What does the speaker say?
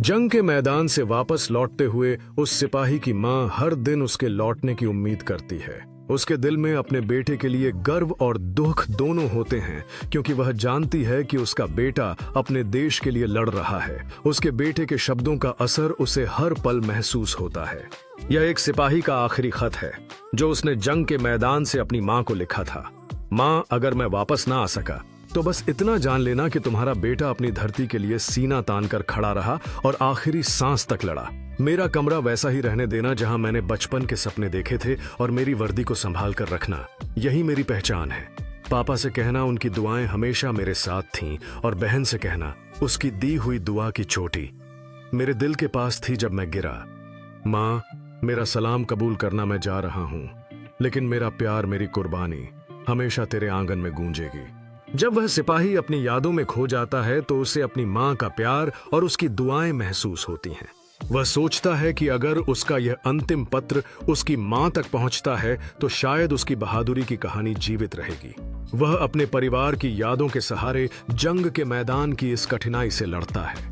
जंग के मैदान से वापस लौटते हुए उस सिपाही की मां हर दिन उसके लौटने की उम्मीद करती है। उसके दिल में अपने बेटे के लिए गर्व और दुख दोनों होते हैं, क्योंकि वह जानती है कि उसका बेटा अपने देश के लिए लड़ रहा है। उसके बेटे के शब्दों का असर उसे हर पल महसूस होता है। यह एक सिपाही का आखिरी खत है जो उसने जंग के मैदान से अपनी मां को लिखा था। मां, अगर मैं वापस ना आ सका तो बस इतना जान लेना कि तुम्हारा बेटा अपनी धरती के लिए सीना तान कर खड़ा रहा और आखिरी सांस तक लड़ा। मेरा कमरा वैसा ही रहने देना जहां मैंने बचपन के सपने देखे थे, और मेरी वर्दी को संभाल कर रखना, यही मेरी पहचान है। पापा से कहना उनकी दुआएं हमेशा मेरे साथ थीं, और बहन से कहना उसकी दी हुई दुआ की चोटी मेरे दिल के पास थी जब मैं गिरा। माँ, मेरा सलाम कबूल करना, मैं जा रहा हूँ, लेकिन मेरा प्यार, मेरी कुर्बानी हमेशा तेरे आंगन में गूंजेगी। जब वह सिपाही अपनी यादों में खो जाता है तो उसे अपनी मां का प्यार और उसकी दुआएं महसूस होती हैं। वह सोचता है कि अगर उसका यह अंतिम पत्र उसकी मां तक पहुंचता है तो शायद उसकी बहादुरी की कहानी जीवित रहेगी। वह अपने परिवार की यादों के सहारे जंग के मैदान की इस कठिनाई से लड़ता है।